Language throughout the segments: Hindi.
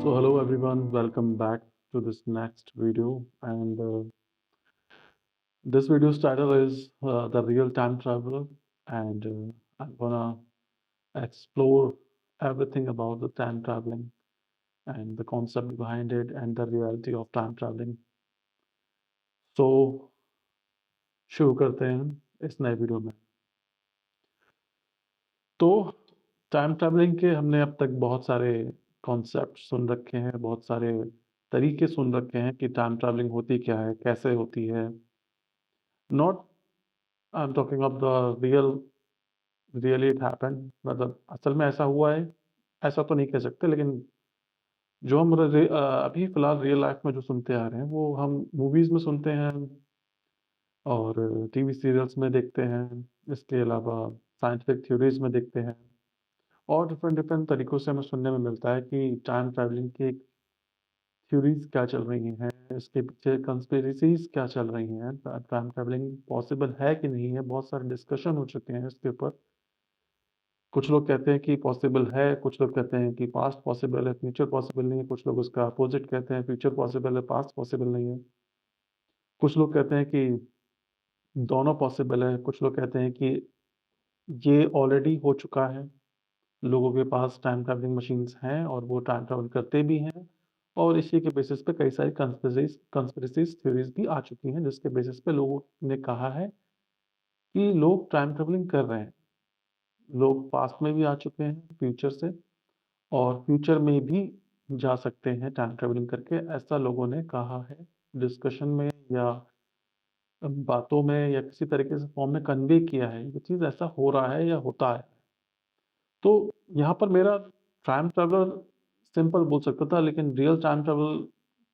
So hello everyone, welcome back to this next video. And this video's title is The Real Time Traveler, and I'm gonna explore everything about the time traveling and the concept behind it and the reality of time traveling. So शुरू करते हैं हम इस नए वीडियो में। तो टाइम ट्रैवलिंग के हमने अब तक बहुत सारे कॉन्सेप्ट सुन रखे हैं, बहुत सारे तरीके सुन रखे हैं कि टाइम ट्रैवलिंग होती क्या है, कैसे होती है। Not I am talking of the really it happened, मतलब असल में ऐसा हुआ है, ऐसा तो नहीं कह सकते, लेकिन जो हम अभी फिलहाल रियल लाइफ में जो सुनते आ रहे हैं वो हम मूवीज में सुनते हैं और टीवी सीरियल्स में देखते हैं। इसके अलावा साइंटिफिक थ्योरीज में देखते हैं और डिफरेंट डिफरेंट तरीकों से हमें सुनने में मिलता है कि टाइम ट्रैवलिंग की थ्योरीज क्या चल रही हैं, इसके पीछे कंस्पिरेसीज क्या चल रही हैं, टाइम ट्रैवलिंग पॉसिबल है कि नहीं है। बहुत सारे डिस्कशन हो चुके हैं इसके ऊपर। कुछ लोग कहते हैं कि पॉसिबल है, कुछ लोग कहते हैं कि पास्ट पॉसिबल है, फ्यूचर पॉसिबल नहीं है, कुछ लोग उसका अपोजिट कहते हैं, फ्यूचर पॉसिबल है, पास्ट पॉसिबल नहीं है। कुछ लोग कहते हैं कि दोनों पॉसिबल है, कुछ लोग कहते हैं कि ये ऑलरेडी हो चुका है, लोगों के पास टाइम ट्रैवलिंग मशीन्स हैं और वो टाइम ट्रैवल करते भी हैं और इसी के बेसिस पे कई सारी कंस्पिरेसीज थ्योरीज भी आ चुकी हैं, जिसके बेसिस पे लोगों ने कहा है कि लोग टाइम ट्रैवलिंग कर रहे हैं। लोग पास्ट में भी आ चुके हैं फ्यूचर से और फ्यूचर में भी जा सकते हैं टाइम ट्रैवलिंग करके, ऐसा लोगों ने कहा है डिस्कशन में या बातों में या किसी तरीके से फॉर्म में कन्वे किया है। ये चीज़ ऐसा हो रहा है या होता है। तो यहाँ पर मेरा टाइम ट्रैवलर सिंपल बोल सकता था, लेकिन रियल टाइम ट्रैवल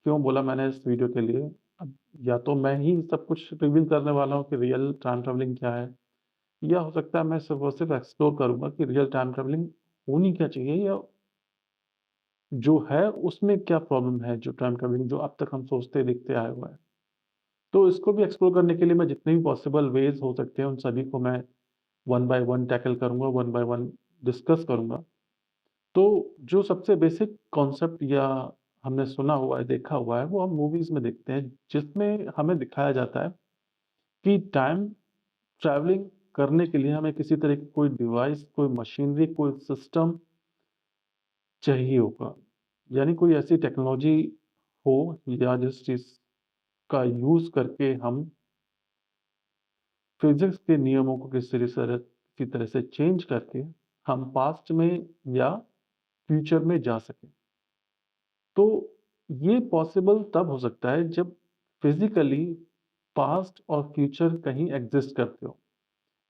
क्यों बोला मैंने इस वीडियो के लिए। अब या तो मैं ही सब कुछ रिवील करने वाला हूँ कि रियल टाइम ट्रैवलिंग क्या है, या हो सकता है मैं सिर्फ और सिर्फ एक्सप्लोर करूंगा कि रियल टाइम ट्रैवलिंग होनी क्या चाहिए या जो है उसमें क्या प्रॉब्लम है, जो टाइम ट्रैवलिंग जो अब तक हम सोचते देखते आए हुए हैं। तो इसको भी एक्सप्लोर करने के लिए मैं जितने भी पॉसिबल वेज हो सकते हैं उन सभी को मैं वन बाय वन टैकल करूंगा, वन बाय वन डिस्कस करूंगा। तो जो सबसे बेसिक कॉन्सेप्ट या हमने सुना हुआ है, देखा हुआ है, वो हम मूवीज में देखते हैं, जिसमें हमें दिखाया जाता है कि टाइम ट्रैवलिंग करने के लिए हमें किसी तरह की कोई डिवाइस, कोई मशीनरी, कोई सिस्टम चाहिए होगा। यानी कोई ऐसी टेक्नोलॉजी हो या जिस चीज़ का यूज़ करके हम फिज़िक्स के नियमों को किसी तरह से चेंज करके हम पास्ट में या फ्यूचर में जा सकें। तो ये पॉसिबल तब हो सकता है जब फिज़िकली पास्ट और फ्यूचर कहीं एग्ज़िस्ट करते हो।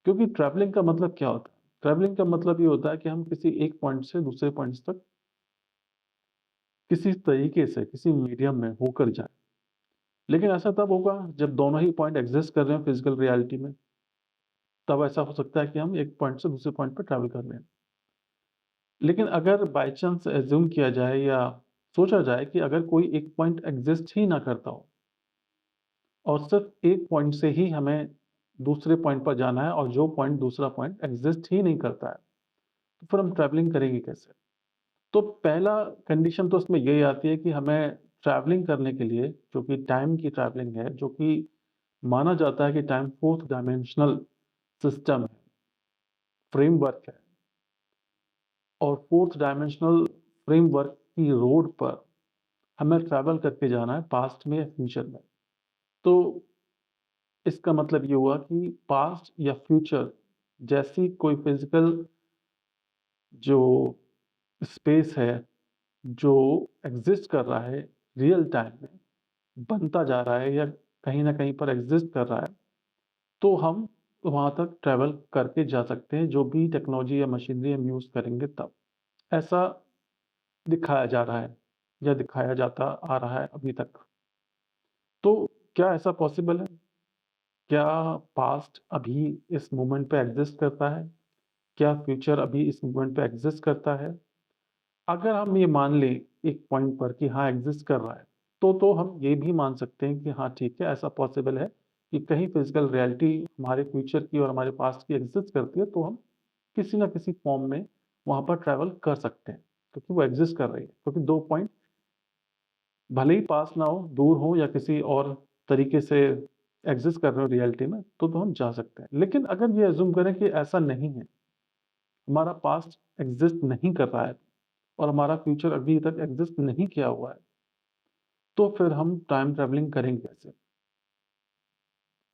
क्योंकि ट्रैवलिंग का मतलब क्या होता है? ट्रैवलिंग का मतलब ये होता है कि हम किसी एक पॉइंट से दूसरे पॉइंट्स तक किसी तरीके से, किसी मीडियम में होकर जाएँ। लेकिन ऐसा तब होगा जब दोनों ही पॉइंट एग्ज़िस्ट कर रहे हैं फिज़िकल रियलिटी में, तब ऐसा हो सकता है कि हम एक पॉइंट से दूसरे पॉइंट पे ट्रैवल कर रहे हैं। लेकिन अगर बाय चांस अज़्यूम किया जाए या सोचा जाए कि अगर कोई एक पॉइंट एग्ज़िस्ट ही ना करता हो और सिर्फ़ एक पॉइंट से ही हमें दूसरे पॉइंट पर जाना है और जो पॉइंट दूसरा पॉइंट एग्ज़िस्ट ही नहीं करता है, तो फिर हम ट्रैवलिंग करेंगे कैसे? तो पहला कंडीशन तो उसमें यही आती है कि हमें ट्रैवलिंग करने के लिए, जो कि टाइम की ट्रैवलिंग है, जो कि माना जाता है कि टाइम फोर्थ डायमेंशनल सिस्टम है, फ्रेमवर्क है और फोर्थ डायमेंशनल फ्रेमवर्क की रोड पर हमें ट्रैवल करके जाना है पास्ट में या फ्यूचर में। तो इसका मतलब ये हुआ कि पास्ट या फ्यूचर जैसी कोई फिज़िकल जो स्पेस है, जो एग्ज़िस्ट कर रहा है रियल टाइम में, बनता जा रहा है या कहीं न कहीं पर एग्ज़िस्ट कर रहा है, तो हम वहाँ तक ट्रैवल करके जा सकते हैं, जो भी टेक्नोलॉजी या मशीनरी हम यूज़ करेंगे तब। ऐसा दिखाया जा रहा है या दिखाया जाता आ रहा है अभी तक। तो क्या ऐसा पॉसिबल है? क्या पास्ट अभी इस मोमेंट पे एग्ज़िस्ट करता है? क्या फ्यूचर अभी इस मोमेंट पे एग्ज़िस्ट करता है? अगर हम ये मान लें एक पॉइंट पर कि हाँ, एग्ज़िस्ट कर रहा है, तो हम ये भी मान सकते हैं कि हाँ, ठीक है, ऐसा पॉसिबल है कि कहीं फिज़िकल रियलिटी हमारे फ्यूचर की और हमारे पास्ट की एग्ज़िस्ट करती है, तो हम किसी न किसी फ़ॉर्म में वहाँ पर ट्रैवल कर सकते हैं, क्योंकि वो एग्ज़िस्ट कर रही है, क्योंकि 2 पॉइंट भले ही पास ना हो, दूर हो या किसी और तरीके से एग्ज़िस्ट कर रहे हो रियलिटी में, तो हम जा सकते हैं। लेकिन अगर ये अज़्यूम करें कि ऐसा नहीं है, हमारा पास्ट एग्ज़िस्ट नहीं कर रहा है और हमारा फ्यूचर अभी तक एग्ज़िस्ट नहीं किया हुआ है, तो फिर हम टाइम ट्रैवलिंग करेंगे कैसे?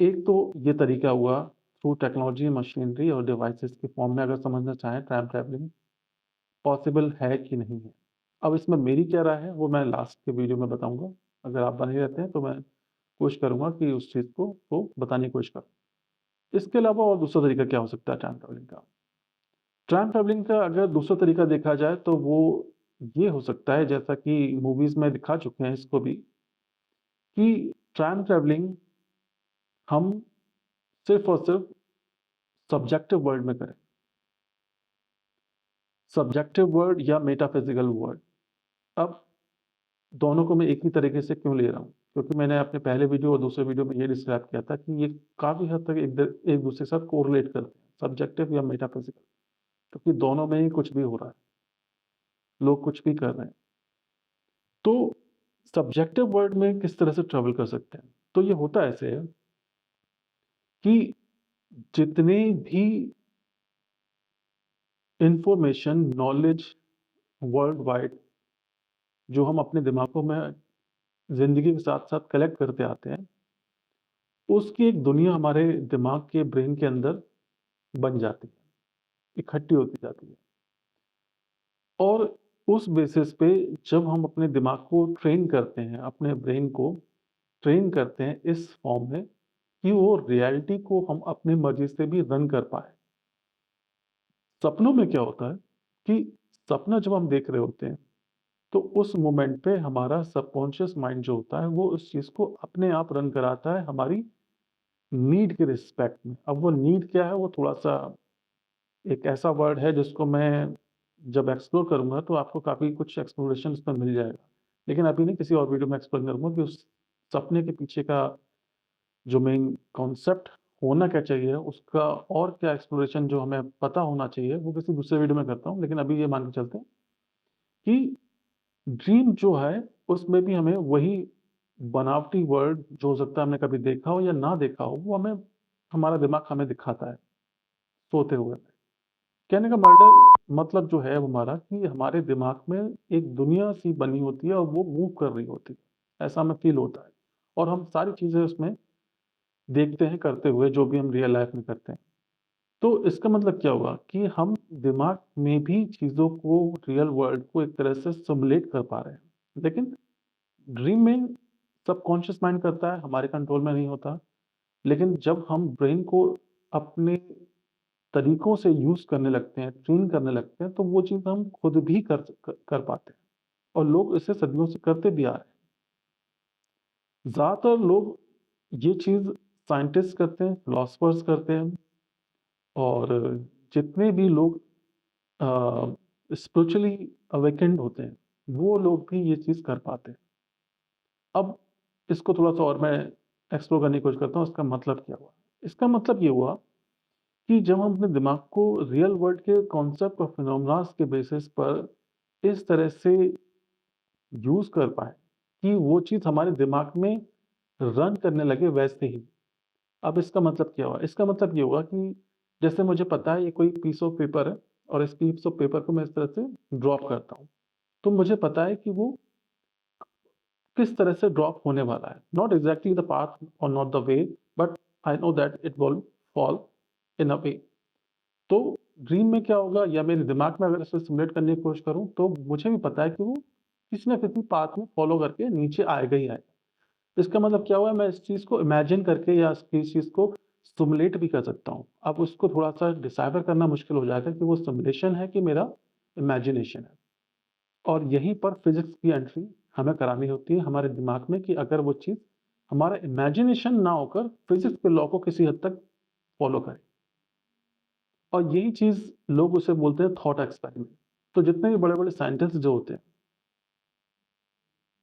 एक तो ये तरीका हुआ थ्रू टेक्नोलॉजी, मशीनरी और डिवाइसेज़ के फॉर्म में अगर समझना चाहें टाइम ट्रैवलिंग पॉसिबल है कि नहीं है। अब इसमें मेरी क्या राय है, वो मैं लास्ट के वीडियो में बताऊँगा। अगर आप बने रहते हैं, तो मैं कोशिश करूँगा कि उस चीज़ को बताने की कोशिश करूँ। इसके अलावा और दूसरा तरीका क्या हो सकता है टाइम ट्रैवलिंग का? टाइम ट्रैवलिंग का अगर दूसरा तरीका देखा जाए, तो वो ये हो सकता है, जैसा कि मूवीज़ में दिखा चुके हैं इसको भी, कि टाइम ट्रैवलिंग हम सिर्फ़ और सिर्फ़ सब्जेक्टिव वर्ल्ड में करें। सब्जेक्टिव वर्ल्ड या मेटाफिज़िकल वर्ल्ड। अब दोनों को मैं एक ही तरीके से क्यों ले रहा हूँ? क्योंकि मैंने अपने पहले वीडियो और दूसरे वीडियो में ये डिस्क्राइब किया था कि ये काफ़ी हद तक एक दूसरे के साथ कोरिलेट करते हैं, सब्जेक्टिव या मेटाफिज़िकल, क्योंकि दोनों में ही कुछ भी हो रहा है, लोग कुछ भी कर रहे हैं। तो सब्जेक्टिव वर्ल्ड में किस तरह से ट्रैवल कर सकते हैं? तो ये होता ऐसे है कि जितने भी इन्फॉर्मेशन, नॉलेज वर्ल्ड वाइड जो हम अपने दिमागों में ज़िंदगी के साथ-साथ कलेक्ट करते आते हैं, उसकी एक दुनिया हमारे दिमाग के ब्रेन के अंदर बन जाती है, इकट्ठी होती जाती है। और उस बेसिस पे जब हम अपने दिमाग को ट्रेन करते हैं, अपने ब्रेन को ट्रेन करते हैं इस फॉर्म में कि वो रियलिटी को हम अपनी मर्ज़ी से भी रन कर पाएँ। सपनों में क्या होता है कि सपना जब हम देख रहे होते हैं, तो उस मोमेंट पे हमारा सबकॉन्शियस माइंड जो होता है, वो उस चीज़ को अपने आप रन कराता है हमारी नीड के रिस्पेक्ट में। अब वो नीड क्या है, वो थोड़ा-सा एक ऐसा वर्ड है जिसको मैं जब एक्सप्लोर करूँगा, तो आपको काफ़ी कुछ एक्सप्लोरेशन उसमें मिल जाएगा। लेकिन अभी नहीं, किसी और वीडियो में एक्सप्लेन करूँगा कि उस सपने के पीछे का जो मेन कॉन्सेप्ट होना क्या चाहिए, उसका और क्या एक्सप्लोरेशन जो हमें पता होना चाहिए, वो किसी दूसरे वीडियो में करता हूँ। लेकिन अभी ये मान के चलते हैं कि ड्रीम जो है, उसमें भी हमें वही बनावटी वर्ल्ड जो हो सकता है हमने कभी देखा हो या ना देखा हो, वो हमें हमारा दिमाग हमें दिखाता है, सोते हुए। कहने का मतलब जो है वो हमारा कि हमारे दिमाग में एक दुनिया सी बनी होती है और वो मूव कर रही होती है, ऐसा हमें फ़ील होता है। और हम सारी चीज़ें उसमें देखते हैं करते हुए, जो भी हम रियल लाइफ़ में करते हैं। तो इसका मतलब क्या हुआ कि हम दिमाग में भी चीज़ों को, रियल वर्ल्ड को एक तरह से सिमुलेट कर पा रहे हैं। लेकिन ड्रीम में सबकॉन्शियस माइंड करता है, हमारे कंट्रोल में नहीं होता। लेकिन जब हम ब्रेन को अपने तरीकों से यूज़ करने लगते हैं, ट्रेन करने लगते हैं, तो वो चीज़ हम खुद भी कर पाते हैं और लोग इसे सदियों से करते भी आ रहे हैं। ज़्यादातर लोग ये चीज़ साइंटिस्ट करते हैं, फिलॉसफर्स करते हैं और जितने भी लोग स्पिरिचुअली अवेकेन्ड होते हैं, वो लोग भी ये चीज़ कर पाते हैं। अब इसको थोड़ा-सा और मैं एक्सप्लोर करने की कोशिश करता हूँ, इसका मतलब क्या हुआ? इसका मतलब ये हुआ कि जब हम अपने दिमाग को रियल वर्ल्ड के कॉन्सेप्ट और फिनोमेनॉन्स के बेसिस पर इस तरह से यूज़ कर पाएँ कि वो चीज़ हमारे दिमाग में रन करने लगे वैसे ही। अब इसका मतलब क्या हुआ? इसका मतलब ये हुआ कि जैसे मुझे पता है ये कोई पीस ऑफ पेपर है और इस पीस ऑफ पेपर को मैं इस तरह से ड्रॉप करता हूँ। तो मुझे पता है कि वो किस तरह से ड्रॉप होने वाला है। नॉट एक्ज़ैक्टली द पाथ और not the way, but I know that it will fall in a way. तो ड्रीम में क्या होगा या मेरे दिमाग में अगर इसे सिमुलेट करने की कोशिश करूँ, तो मुझे भी पता है कि वो किसी न किसी पाथ में फ़ॉलो करके नीचे आएगा ही आएगा। इसका मतलब क्या हुआ, मैं इस चीज़ को इमेजिन करके या इस चीज़ को सिमुलेट भी कर सकता हूँ। अब उसको थोड़ा-सा डिसाइफ़र करना मुश्किल हो जाएगा कि वो सिमुलेशन है कि मेरा इमेजिनेशन है। और यहीं पर फिज़िक्स की एंट्री हमें करानी होती है हमारे दिमाग में कि अगर वो चीज़ हमारा इमेजिनेशन ना होकर फिज़िक्स के लॉ को किसी हद तक फ़ॉलो करे। और यही चीज़ लोग उसे बोलते हैं थॉट एक्सपेरिमेंट। तो जितने भी बड़े-बड़े साइंटिस्ट जो होते हैं,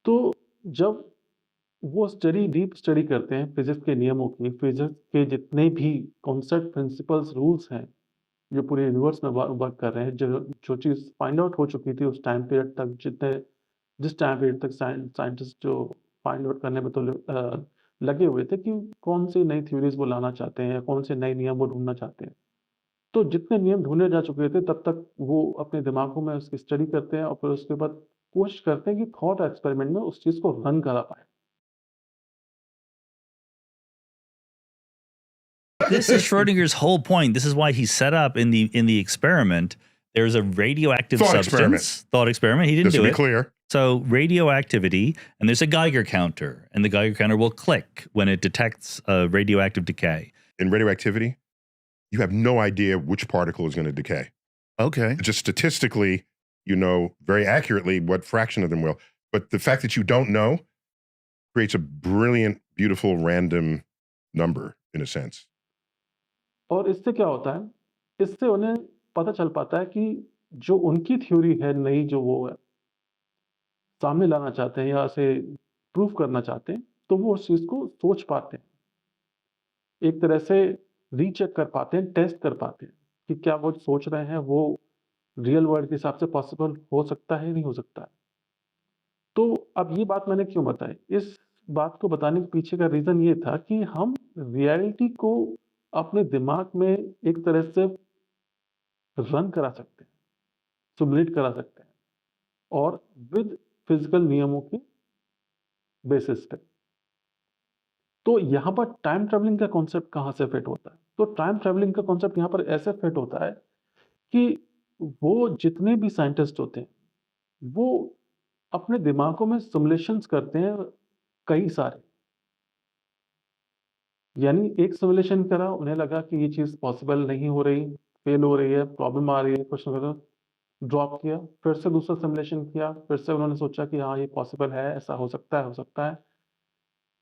तो जब वो डीप स्टडी करते हैं फिज़िक्स के नियमों की, फिज़िक्स के जितने भी कॉन्सेप्ट, प्रिंसिपल्स, रूल्स हैं, जो पूरे यूनिवर्स में वर्क कर रहे हैं, जो जो चीज़ फाइंड आउट हो चुकी थी उस टाइम पीरियड तक, जितने जिस टाइम पीरियड तक साइंटिस्ट जो फाइंड आउट करने में तो लगे हुए थे कि कौन सी नई थ्योरीज वो लाना चाहते हैं या कौन से नए नियम वो ढूंढना चाहते हैं। तो जितने नियम ढूंढे जा चुके थे तब तक वो अपने दिमागों में उसकी स्टडी करते हैं और फिर उसके बाद कोशिश करते हैं कि थॉट एक्सपेरिमेंट में उस चीज को रन करा पाए। This is Schrodinger's whole point. This is why he set up in the experiment. There's a radioactive thought experiment. He didn't do it. Just to be clear. So radioactivity, and there's a Geiger counter, and the Geiger counter will click when it detects radioactive decay. In radioactivity, you have no idea which particle is going to decay. Okay. Just statistically, you know very accurately what fraction of them will. But the fact that you don't know creates a brilliant, beautiful, random number in a sense. और इससे क्या होता है, इससे उन्हें पता चल पाता है कि जो उनकी थ्योरी है नई, जो वो है सामने लाना चाहते हैं या उसे प्रूव करना चाहते हैं, तो वो उस चीज को सोच पाते हैं, एक तरह से रीचेक कर पाते हैं, टेस्ट कर पाते हैं कि क्या वो सोच रहे हैं वो रियल वर्ल्ड के हिसाब से पॉसिबल हो सकता है, नहीं हो सकता है। तो अब ये बात मैंने क्यों बताई, इस बात को बताने के पीछे का रीजन ये था कि हम रियलिटी को अपने दिमाग में एक तरह से रन करा सकते हैं, सिमुलेट करा सकते हैं, और विद फिजिकल नियमों के बेसिस पे। तो यहाँ पर टाइम ट्रेवलिंग का कॉन्सेप्ट कहाँ से फिट होता है? तो टाइम ट्रेवलिंग का कॉन्सेप्ट यहाँ पर ऐसे फिट होता है कि वो जितने भी साइंटिस्ट होते हैं वो अपने दिमागों में सिमुलेशंस करते हैं कई सारे। यानी एक सिमुलेशन करा, उन्हें लगा कि ये चीज पॉसिबल नहीं हो रही, फेल हो रही है, प्रॉब्लम आ रही है, कुछ ना कुछ ड्रॉप किया, फिर से दूसरा सिमुलेशन किया, फिर से उन्होंने सोचा कि हाँ ये पॉसिबल है, ऐसा हो सकता है, हो सकता है,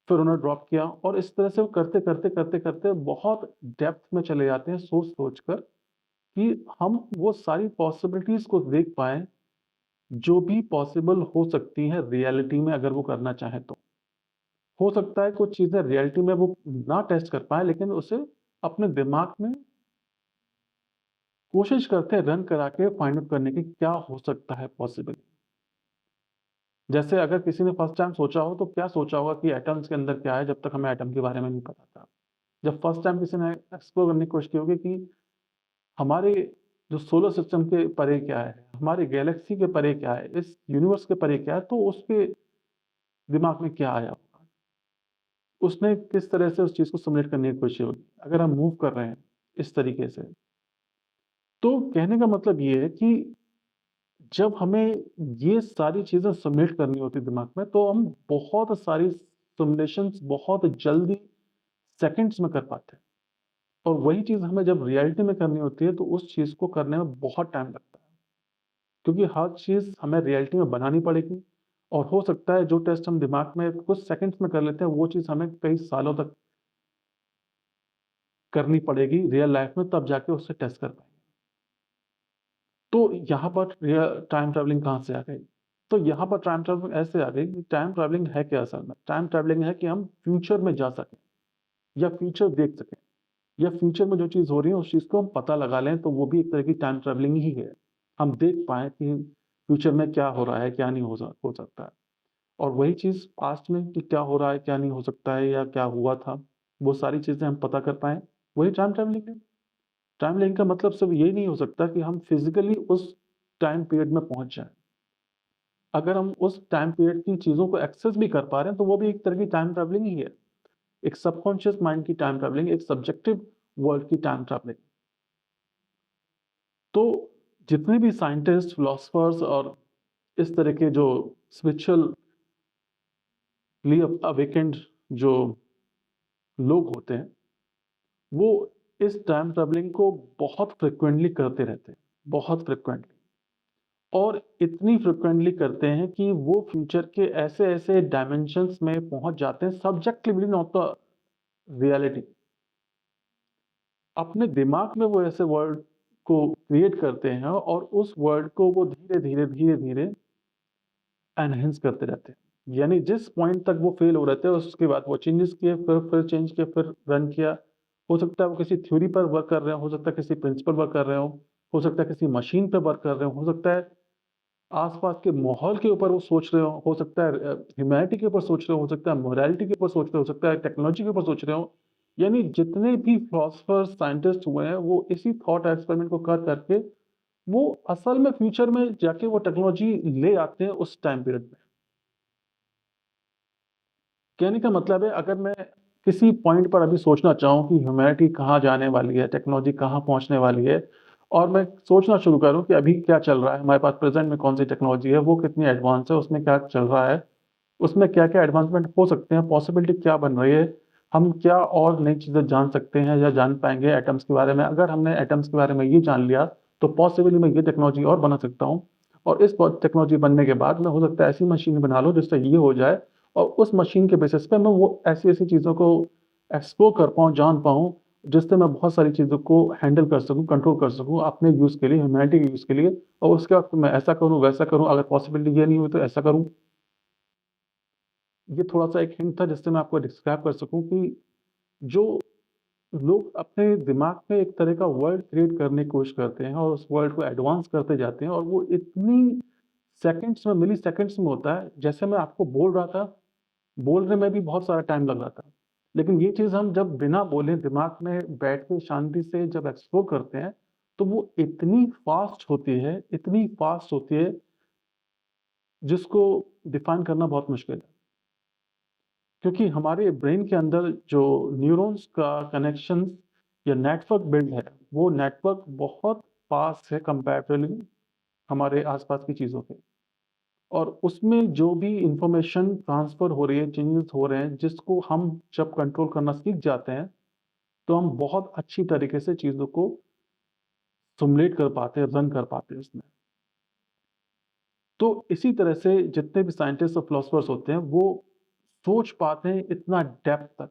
फिर उन्होंने ड्रॉप किया, और इस तरह से वो करते करते करते करते बहुत डेप्थ में चले जाते हैं, सोच सोच कर कि हम वो सारी पॉसिबिलिटीज को देख पाए जो भी पॉसिबल हो सकती है रियलिटी में, अगर वो करना चाहे तो। हो सकता है कुछ चीजें रियलिटी में वो ना टेस्ट कर पाए, लेकिन उसे अपने दिमाग में कोशिश करते हैं रन करा के फाइंड आउट करने की क्या हो सकता है पॉसिबल। जैसे अगर किसी ने फर्स्ट टाइम सोचा हो तो क्या सोचा होगा कि एटम्स के अंदर क्या है, जब तक हमें एटम के बारे में नहीं पता था। जब फर्स्ट टाइम किसी ने एक्सप्लोर करने की कोशिश की होगी कि हमारे जो सोलर सिस्टम के परे क्या है, हमारे गैलेक्सी के परे क्या है, इस यूनिवर्स के परे क्या है, तो उसके दिमाग में क्या आया होगा, उसने किस तरह से उस चीज को सिमुलेट करने की कोशिश होगी। अगर हम मूव कर रहे हैं इस तरीके से, तो कहने का मतलब ये है कि जब हमें ये सारी चीजें सिमुलेट करनी होती है दिमाग में, तो हम बहुत सारी सिमुलेशंस बहुत जल्दी सेकंड्स में कर पाते हैं, और वही चीज हमें जब रियलिटी में करनी होती है तो उस चीज को करने में बहुत टाइम लगता है, क्योंकि हर चीज हमें रियलिटी में बनानी पड़ेगी, और हो सकता है जो टेस्ट हम दिमाग में कुछ सेकंड्स में कर लेते हैं वो चीज हमें कई सालों तक करनी पड़ेगी रियल लाइफ में, तब जाके उससे टेस्ट कर पाएंगे। तो यहाँ पर टाइम ट्रैवलिंग कहाँ से आ गई? तो यहाँ पर टाइम ट्रैवलिंग ऐसे आ गई कि टाइम ट्रैवलिंग है क्या असल में? टाइम ट्रैवलिंग है कि हम फ्यूचर में जा सकें या फ्यूचर देख सकें, या फ्यूचर में जो चीज़ हो रही है उस चीज़ को हम पता लगा लें, तो वो भी एक तरह की टाइम ट्रैवलिंग ही है। हम देख पाएँ कि फ्यूचर में क्या हो रहा है, क्या नहीं हो सकता है, और वही चीज़ पास्ट में कि क्या हो रहा है, क्या नहीं हो सकता है, या क्या हुआ था, वो सारी चीज़ें हम पता कर पाएँ, वही टाइम ट्रैवलिंग है। टाइम ट्रैवलिंग का मतलब सिर्फ यही नहीं हो सकता कि हम फिजिकली उस टाइम पीरियड में पहुंच जाएं। अगर हम उस टाइम पीरियड की चीज़ों को एक्सेस भी कर पा रहे हैं तो वो भी एक तरह की टाइम ट्रैवलिंग ही है। एक सबकॉन्शियस माइंड की टाइम ट्रैवलिंग, एक सब्जेक्टिव वर्ल्ड की टाइम ट्रैवलिंग। तो जितने भी साइंटिस्ट, फिलोसफर्स और इस तरह के जो स्पिरिचुअली अवेकेंड जो लोग होते हैं, वो इस टाइम ट्रैवलिंग को बहुत फ्रिक्वेंटली करते रहते हैं, बहुत फ्रिक्वेंटली, और इतनी फ्रिक्वेंटली करते हैं कि वो फ्यूचर के ऐसे ऐसे डायमेंशंस में पहुंच जाते हैं, सब्जेक्टिवली नॉट द रियलिटी। अपने दिमाग में वो ऐसे वर्ल्ड को क्रिएट करते हैं, और उस वर्ल्ड को वो धीरे धीरे धीरे धीरे एनहेंस करते रहते हैं। यानी जिस पॉइंट तक वो फेल हो रहे थे उसके बाद वो चेंजेस किए, फिर चेंज किया, फिर रन किया। हो सकता है वो किसी थ्योरी पर वर्क कर रहे हो सकता है किसी प्रिंसिपल वर्क कर रहे हो सकता है किसी मशीन पर वर्क कर रहे हो सकता है आस-पास के माहौल के ऊपर वो सोच रहे हो सकता है ह्यूमैनिटी के ऊपर सोच रहे हो सकता है मोरालिटी के ऊपर सोच रहे हो सकता है टेक्नोलॉजी के ऊपर सोच रहे हो। यानी जितने भी फिलॉसफर्स, साइंटिस्ट हुए हैं, वो इसी थॉट एक्सपेरिमेंट को कर करके वो असल में फ्यूचर में जाके वो टेक्नोलॉजी ले आते हैं उस टाइम पीरियड में। कहने का मतलब है अगर मैं किसी पॉइंट पर अभी सोचना चाहूँ कि ह्यूमैनिटी कहाँ जाने वाली है, टेक्नोलॉजी कहाँ पहुँचने वाली है और मैं सोचना शुरू करूँ कि अभी क्या चल रहा है, हमारे पास प्रेज़ेंट में कौन-सी टेक्नोलॉजी है, वो कितनी एडवांस है, उसमें क्या चल रहा है, उसमें क्या-क्या एडवांसमेंट हो सकते हैं, पॉसिबिलिटी क्या बन रही है, हम क्या और नई चीज़ें जान सकते हैं या जान पाएँगे एटम्स के बारे में। अगर हमने एटम्स के बारे में ये जान लिया, तो पॉसिबली मैं ये टेक्नोलॉजी और बना सकता हूँ और इस टेक्नोलॉजी बनने के बाद मैं हो सकता है ऐसी मशीन बना लूँ जिससे ये हो जाए और उस मशीन के बेसिस पे मैं वो ऐसी-ऐसी चीज़ों को एक्सप्लोर कर पाऊँ, जान पाऊँ, जिससे मैं बहुत सारी चीज़ों को हैंडल कर सकूँ, कंट्रोल कर सकूँ अपने यूज़ के लिए, ह्यूमैनिटी के यूज़ के लिए और उसके बाद मैं ऐसा करूँ, वैसा करूँ, अगर पॉसिबिलिटी ये नहीं हुई तो ऐसा करूँ। ये थोड़ा-सा एक हिंट था जिससे मैं आपको डिस्क्राइब कर सकूँ कि जो लोग अपने दिमाग में एक तरह का वर्ल्ड क्रिएट करने की कोशिश करते हैं और उस वर्ल्ड को एडवांस करते जाते हैं और वो इतनी सेकंड्स में, मिली सेकंड्स में होता है, जैसे मैं आपको बोल रहा था, बोलने में भी बहुत सारा टाइम लग रहा था। लेकिन ये चीज़ हम जब बिना बोले दिमाग में बैठ के शांति से जब एक्सप्लोर करते हैं, तो वो इतनी फ़ास्ट होती है, जिसको डिफाइन करना बहुत मुश्किल है। क्योंकि हमारे ब्रेन के अंदर जो न्यूरॉन्स का कनेक्शन या नेटवर्क बिल्ड है, वो नेटवर्क बहुत फ़ास्ट है कंपैरेटिवली हमारे आस-पास की चीज़ों के। और उसमें जो भी इन्फॉर्मेशन ट्रांसफ़र हो रही है, चेंजेस हो रहे हैं, जिसको हम जब कंट्रोल करना सीख जाते हैं, तो हम बहुत अच्छी तरीके से चीज़ों को सिमुलेट कर पाते हैं, रन कर पाते हैं उसमें। तो इसी तरह से जितने भी साइंटिस्ट और फिलॉसफर्स होते हैं, वो सोच पाते हैं इतना डेप्थ तक,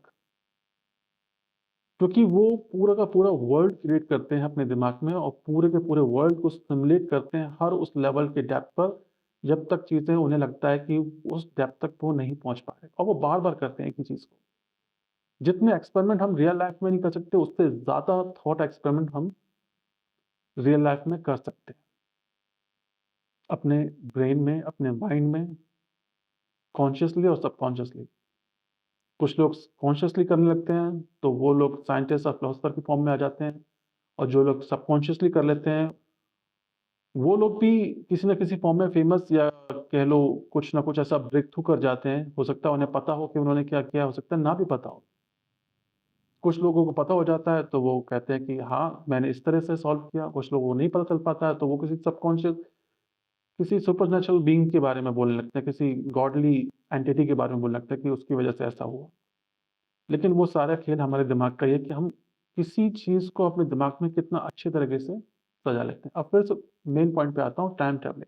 क्योंकि वो पूरा का पूरा वर्ल्ड क्रिएट करते हैं अपने दिमाग में और पूरे के पूरे वर्ल्ड को सिमुलेट करते हैं हर उस लेवल के डेप्थ पर, जब तक चीज़ें उन्हें लगता है कि उस डेप्थ तक वो नहीं पहुँच पा रहे और वो बार-बार करते हैं एक ही चीज़ को। जितने एक्सपेरिमेंट हम रियल लाइफ़ में नहीं कर सकते, उससे ज़्यादा थॉट एक्सपेरिमेंट हम रियल लाइफ़ में कर सकते हैं। अपने ब्रेन में, अपने माइंड में, कॉन्शियसली और सबकॉन्शियसली। कुछ लोग कॉन्शियसली करने लगते हैं, तो वो लोग साइंटिस्ट और फिलॉसफर की फॉर्म में आ जाते हैं और जो लोग सबकॉन्शियसली कर लेते हैं, वो लोग भी किसी न किसी फॉर्म में फेमस या कह लो कुछ न कुछ ऐसा ब्रेक थ्रू कर जाते हैं। हो सकता है उन्हें पता हो कि उन्होंने क्या किया, हो सकता है ना भी पता हो। कुछ लोगों को पता हो जाता है तो वो कहते हैं कि हाँ, मैंने इस तरह से सॉल्व किया। कुछ लोगों को नहीं पता चल पाता है तो वो किसी सबकॉन्शियस किसी सुपरनैचुरल बीइंग के बारे में बोलने लगते हैं, किसी गॉडली एंटिटी के बारे में बोलने लगते हैं कि उसकी वजह से ऐसा हुआ। लेकिन वो सारा खेल हमारे दिमाग का ही है कि हम किसी चीज़ को अपने दिमाग में कितना अच्छे तरीके से सजा लेते हैं। अब फिर से मेन पॉइंट पे आता हूँ, टाइम ट्रैवलिंग।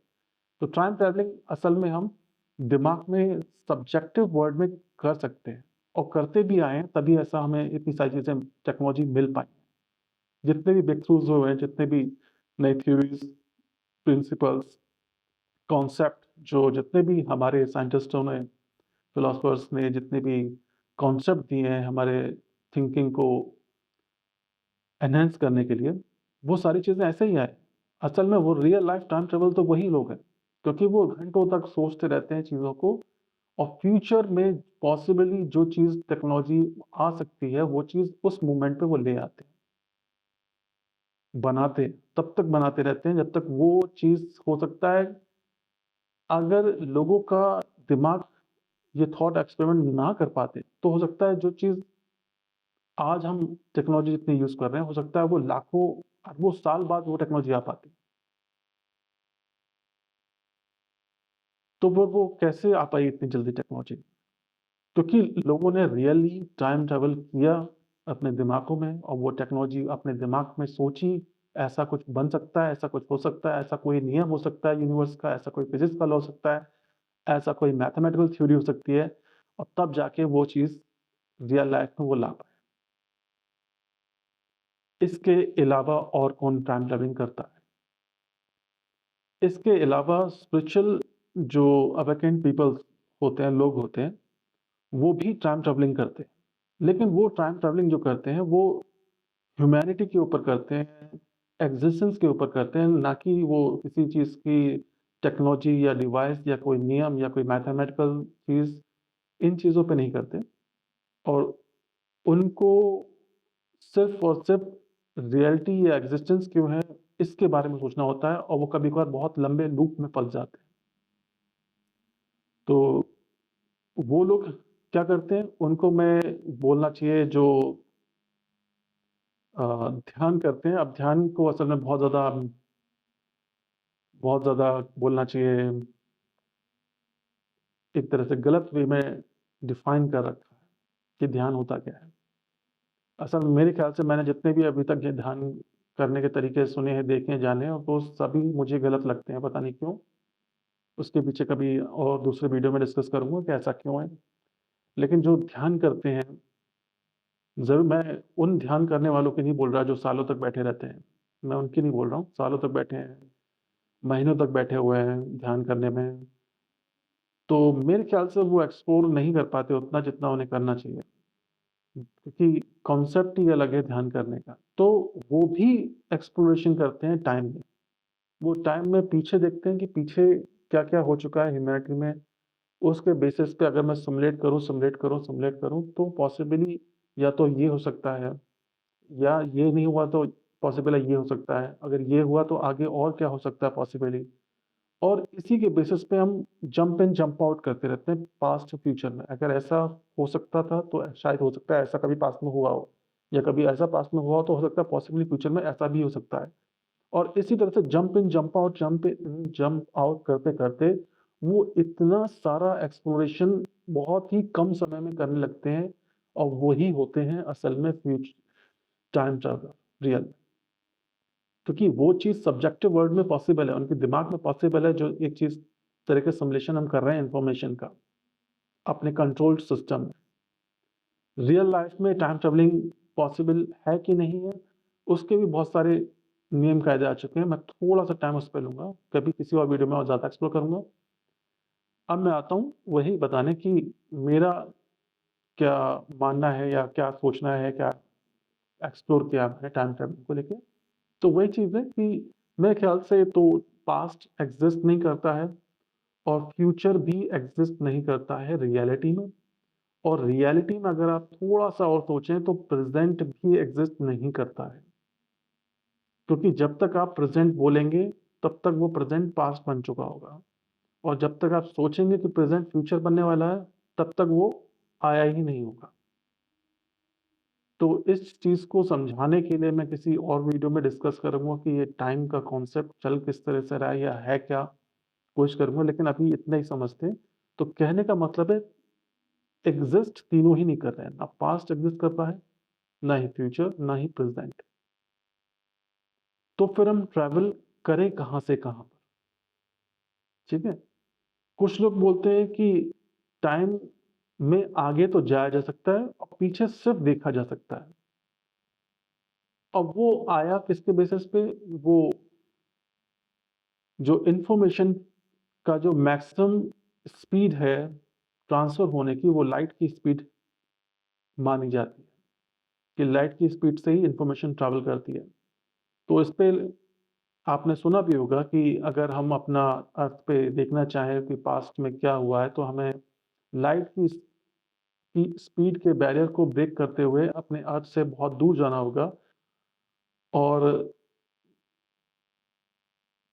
तो टाइम ट्रैवलिंग असल में हम दिमाग में सब्जेक्टिव वर्ल्ड में कर सकते हैं और करते भी आए हैं, तभी ऐसा हमें इतनी सारी चीज़ें टेक्नोलॉजी मिल पाई। जितने भी ब्रेक थ्रूज़ हुए हैं, जितने भी नई थ्योरीज़, प्रिंसिपल्स, कॉन्सेप्ट जो जितने भी हमारे साइंटिस्टों ने, फिलॉसफर्स ने जितने भी कॉन्सेप्ट दिए हैं हमारे थिंकिंग को एनहांस करने के लिए, वो सारी चीज़ें ऐसे ही आए। असल में वो रियल लाइफ टाइम ट्रैवल तो वही लोग हैं, क्योंकि वो घंटों तक सोचते रहते हैं चीज़ों को और फ्यूचर में पॉसिबली जो चीज़ टेक्नोलॉजी आ सकती है, वो चीज़ उस मोमेंट पे वो ले आते हैं। बनाते तब तक बनाते रहते हैं जब तक वो चीज़ हो सकता है अगर लोगों का दिमाग ये थॉट एक्सपेरिमेंट ना कर पाते, तो हो सकता है जो चीज़ आज हम टेक्नोलॉजी जितनी यूज़ कर रहे हैं, हो सकता है वो लाखों, अरबों साल बाद वो टेक्नोलॉजी आ पाती। तो वो कैसे आ पाई इतनी जल्दी टेक्नोलॉजी? क्योंकि लोगों ने रियली टाइम ट्रैवल किया अपने दिमागों में और वो टेक्नोलॉजी अपने दिमाग में सोची, ऐसा कुछ बन सकता है, ऐसा कुछ हो सकता है, ऐसा कोई नियम हो सकता है यूनिवर्स का, ऐसा कोई फिज़िक्स का लॉ हो सकता है, ऐसा कोई मैथमेटिकल थ्योरी हो सकती है और तब जाके वो चीज़ रियल लाइफ़ में वो ला पाए। इसके अलावा और कौन टाइम ट्रैवलिंग करता है? इसके अलावा स्पिरिचुअल जो अवेकेन्ड पीपल्स होते हैं, लोग होते हैं, वो भी टाइम ट्रैवलिंग करते हैं। लेकिन वो टाइम ट्रैवलिंग जो करते हैं, वो ह्यूमैनिटी के ऊपर करते हैं, एक्जिस्टेंस के ऊपर करते हैं, ना कि वो किसी चीज़ की टेक्नोलॉजी या डिवाइस या कोई नियम या कोई मैथमेटिकल चीज़, इन चीज़ों पे नहीं करते और उनको सिर्फ़ और सिर्फ़ रियलिटी या एग्ज़िस्टेंस क्यों है, इसके बारे में सोचना होता है और वो कभी-कभार बहुत लंबे लूप में फँस जाते हैं। तो वो लोग क्या करते हैं, उनको मैं बोलना चाहिए जो ध्यान करते हैं। अब ध्यान को असल में बहुत ज़्यादा बोलना चाहिए, एक तरह से गलत वे में डिफ़ाइन कर रखा है कि ध्यान होता क्या है। असल में मेरे ख़्याल से मैंने जितने भी अभी तक ये ध्यान करने के तरीके सुने हैं, देखे हैं, जाने हैं, वो सभी मुझे गलत लगते हैं, पता नहीं क्यों? उसके पीछे कभी और दूसरे वीडियो में डिस्कस करूँगा कि ऐसा क्यों है। लेकिन जो ध्यान करते हैं, ज़रूर मैं उन ध्यान करने वालों की नहीं बोल रहा जो सालों तक बैठे रहते हैं। मैं उनकी नहीं बोल रहा हूँ, सालों तक बैठे हैं, महीनों तक बैठे हुए हैं ध्यान करने में। तो मेरे ख़्याल से वो एक्सप्लोर नहीं कर पाते उतना जितना उन्हें करना चाहिए। क्योंकि कॉन्सेप्ट ही अलग है ध्यान करने का। तो वो भी एक्सप्लोरेशन करते हैं टाइम में। वो टाइम में पीछे देखते हैं कि पीछे क्या-क्या हो चुका है ह्यूमैनिटी में। उसके बेसिस पे अगर मैं सिमुलेट करूँ तो पॉसिबली या तो ये हो सकता है या ये नहीं हुआ तो पॉसिबल है ये हो सकता है। अगर ये हुआ तो आगे और क्या हो सकता है पॉसिबली। और इसी के बेसिस पे हम जंप इन जंप आउट करते रहते हैं पास्ट और फ्यूचर में। अगर ऐसा हो सकता था तो शायद हो सकता है ऐसा कभी पास्ट में हुआ हो या कभी ऐसा पास्ट में हुआ हो तो हो सकता है पॉसिबली फ्यूचर में ऐसा भी हो सकता है। और इसी तरह से जंप इन जंप आउट करते-करते वो इतना सारा एक्सप्लोरेशन बहुत ही कम समय में करने लगते हैं और वही होते हैं असल में टाइम ट्रैवलर रियल में। क्योंकि वो चीज़ सब्जेक्टिव वर्ल्ड में पॉसिबल है, उनके दिमाग में पॉसिबल है जो एक चीज़ तरह के सिमुलेशन हम कर रहे हैं इन्फॉर्मेशन का, अपने कंट्रोल्ड सिस्टम में। रियल लाइफ़ में टाइम ट्रैवलिंग पॉसिबल है कि नहीं है, उसके भी बहुत सारे नियम कायदे आ चुके हैं। मैं थोड़ा-सा टाइम उस पे लूँगा, कभी किसी और वीडियो में और ज़्यादा एक्सप्लोर करूँगा। अब मैं आता हूँ वही बताने कि मेरा क्या मानना है या क्या सोचना है, क्या एक्सप्लोर किया मैंने टाइम ट्रैवलिंग को लेके। तो वही चीज़ है कि मेरे ख्याल से तो पास्ट एग्ज़िस्ट नहीं करता है और फ्यूचर भी एग्ज़िस्ट नहीं करता है रियलिटी में। और रियलिटी में अगर आप थोड़ा-सा और सोचें तो प्रेज़ेंट भी एग्ज़िस्ट नहीं करता है। क्योंकि जब तक आप प्रेज़ेंट बोलेंगे, तब तक वो प्रेज़ेंट पास्ट बन चुका होगा। और जब तक आप सोचेंगे कि प्रेज़ेंट फ्यूचर बनने वाला है, तब तक वो आया ही नहीं होगा। तो इस चीज़ को समझाने के लिए मैं किसी और वीडियो में डिस्कस करूँगा कि ये टाइम का कॉन्सेप्ट चल किस तरह से रहा है या है क्या, कोशिश करूँगा लेकिन अभी इतना ही समझते हैं। तो कहने का मतलब है एग्ज़िस्ट तीनों ही नहीं कर रहे हैं, ना पास्ट एग्ज़िस्ट कर रहा है, ना ही फ्यूचर, ना ही प्रेज़ेंट। तो फिर हम ट्रैवल करें कहाँ से कहाँ पर, ठीक है? कुछ लोग बोलते हैं कि टाइम में आगे तो जाया जा सकता है और पीछे सिर्फ़ देखा जा सकता है। अब वो आया किसके बेसिस पे? वो जो इन्फॉर्मेशन का जो मैक्सिमम स्पीड है ट्रांसफ़र होने की, वो लाइट की स्पीड मानी जाती है कि लाइट की स्पीड से ही इन्फॉर्मेशन ट्रैवल करती है। तो इस पे आपने सुना भी होगा कि अगर हम अपना अर्थ पे देखना चाहें कि पास्ट में क्या हुआ है, तो हमें लाइट की स्पीड के बैरियर को ब्रेक करते हुए अपने अर्थ से बहुत दूर जाना होगा और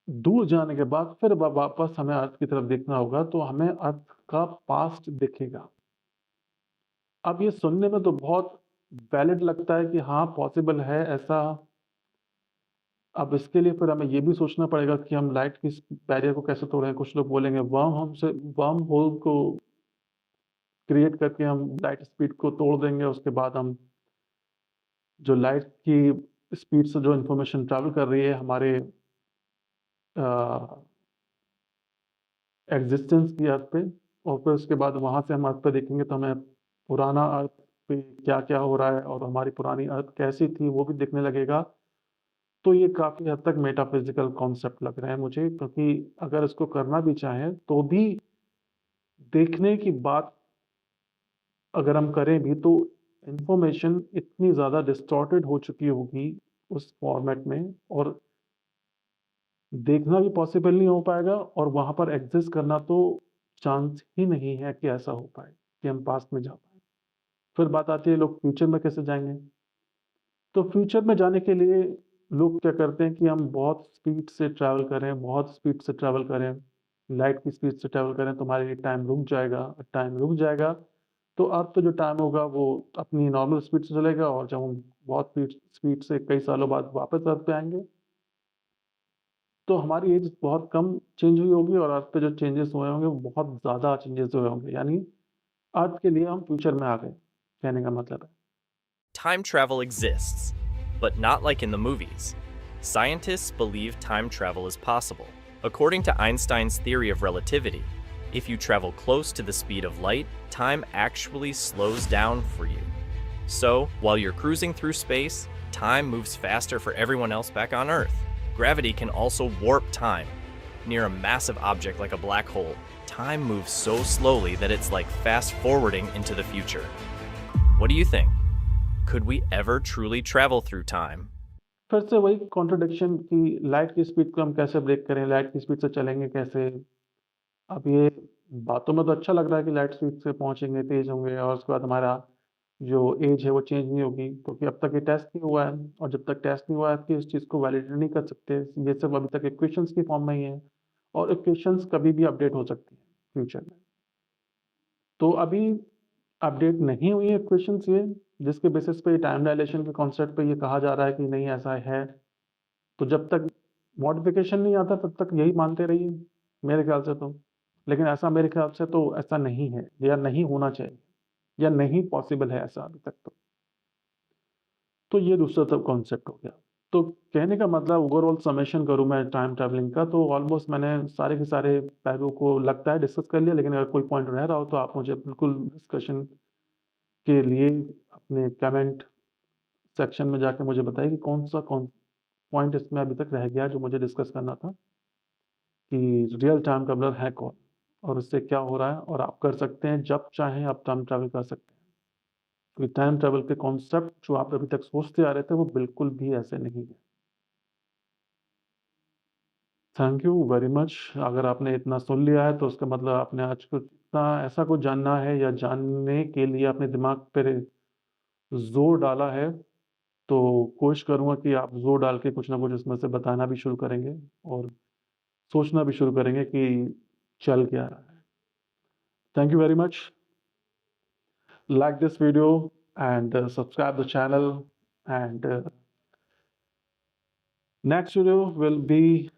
दूर जाने के बाद फिर वापस हमें अर्थ की तरफ देखना होगा, तो हमें अर्थ का पास्ट दिखेगा। अब ये सुनने में तो बहुत वैलिड लगता है कि हाँ, पॉसिबल है ऐसा। अब इसके लिए फिर हमें ये भी सोचना पड़ेगा कि हम लाइट की इस बैरियर को कैसे तोड़ें? कुछ लोग बोलेंगे वर्म होल को क्रिएट करके हम लाइट स्पीड को तोड़ देंगे, उसके बाद हम जो लाइट की स्पीड से जो इन्फॉर्मेशन ट्रैवल कर रही है हमारे अ, एक्सिस्टेंस की अर्थ पे और फिर उसके बाद वहाँ से हम अर्थ पे देखेंगे तो हमें पुराना अर्थ पे क्या-क्या हो रहा है और हमारी पुरानी अर्थ कैसी थी, वो भी दिखने लगेगा। तो ये काफ़ी हद तक मेटाफ़िज़िकल कॉन्सेप्ट लग रहे हैं मुझे क्योंकि अगर इसको करना भी चाहें, तो भी देखने की बात अगर हम करें भी तो इन्फॉर्मेशन इतनी ज़्यादा डिस्टॉर्टेड हो चुकी होगी उस फ़ॉर्मेट में और देखना भी पॉसिबल नहीं हो पाएगा और वहाँ पर एग्ज़िस्ट करना तो चांस ही नहीं है कि ऐसा हो पाए, कि हम पास्ट में जा पाएँ। फिर बात आती है लोग फ्यूचर में कैसे जाएँगे? तो फ्यूचर में जाने के लिए लोग क्या करते हैं कि हम बहुत स्पीड से ट्रैवल करें, बहुत स्पीड से ट्रैवल करें, लाइट की स्पीड से ट्रैवल करें तो हमारे लिए टाइम रुक जाएगा। टाइम रुक जाएगा तो अर्थ पे जो टाइम होगा वो अपनी नॉर्मल स्पीड से चलेगा और जब हम बहुत स्पीड स्पीड से कई सालों बाद वापस अर्थ पे आएँगे, तो हमारी एज बहुत कम चेंज हुई होगी और अर्थ पे जो चेंजेस हुए होंगे वो बहुत ज़्यादा चेंजेस हुए होंगे। यानी अर्थ के लिए हम फ्यूचर में आ गए, कहने का मतलब है। Time travel exists, but not like in the movies. Scientists believe time travel is possible. According to Einstein's theory of relativity, if you travel close to the speed of light, time actually slows down for you. So, while you're cruising through space, time moves faster for everyone else back on Earth. Gravity can also warp time. Near a massive object like a black hole, time moves so slowly that it's like fast forwarding into the future. What do you think? Could we ever truly travel through time? फिर से वही कॉन्ट्रडिक्शन कि लाइट की स्पीड को हम कैसे ब्रेक करें, लाइट की स्पीड से चलेंगे कैसे? अब ये बातों में तो अच्छा लग रहा है कि लाइट स्पीड से पहुँचेंगे, तेज़ होंगे और उसके बाद हमारा जो एज है वो चेंज नहीं होगी, क्योंकि अब तक ये टेस्ट नहीं हुआ है और जब तक टेस्ट नहीं हुआ है कि इस चीज़ को वैलिडेट नहीं कर सकते। ये सब अभी तक इक्वेशंस की फॉर्म में ही है और इक्वेशंस कभी भी अपडेट हो सकती हैं फ्यूचर में। तो अभी अपडेट नहीं हुई है इक्वेशंस ये, जिसके बेसिस पे टाइम डायलेशन के कॉन्सेप्ट पे ये कहा जा रहा है कि नहीं ऐसा है। तो जब तक मॉडिफिकेशन नहीं आता तब तक यही मानते रहिए, मेरे ख्याल से तो। लेकिन ऐसा मेरे ख्याल से तो ऐसा नहीं है या नहीं होना चाहिए या नहीं पॉसिबल है ऐसा अभी तक तो। तो ये दूसरा तो कॉन्सेप्ट हो गया। तो कहने का मतलब ओवरऑल समेशन करूँ मैं टाइम ट्रैवलिंग का तो ऑलमोस्ट मैंने सारे के सारे पहलुओं को लगता है डिस्कस कर लिया, लेकिन अगर कोई पॉइंट रह रहा हो तो आप मुझे बिल्कुल डिस्कशन के लिए अपने कमेंट सेक्शन में जाके मुझे बताइए कि कौन पॉइंट इसमें अभी तक रह गया जो मुझे डिस्कस करना था कि रियल टाइम ट्रैवलर है कौन और उससे क्या हो रहा है और आप कर सकते हैं जब चाहें आप टाइम ट्रैवल कर सकते हैं। क्योंकि टाइम ट्रैवल के कॉन्सेप्ट जो आप अभी तक सोचते आ रहे थे वो बिल्कुल भी ऐसे नहीं है। Thank you very much. अगर आपने इतना सुन लिया है तो उसका मतलब आपने आज कुछ इतना ऐसा कुछ जानना है या जानने के लिए अपने दिमाग पे ज़ोर डाला है, तो कोशिश करूँगा कि आप ज़ोर डाल के कुछ ना कुछ इसमें से बताना भी शुरू करेंगे और सोचना भी शुरू करेंगे कि चल क्या रहा है। Thank you very much. Like this video and subscribe the channel and next video will be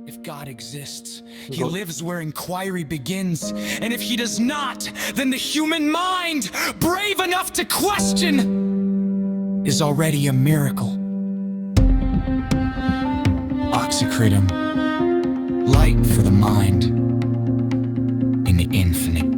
If God exists, He Go- lives where inquiry begins. And if He does not, then the human mind, brave enough to question, is already a miracle. Oxycridum, light for the mind in the infinite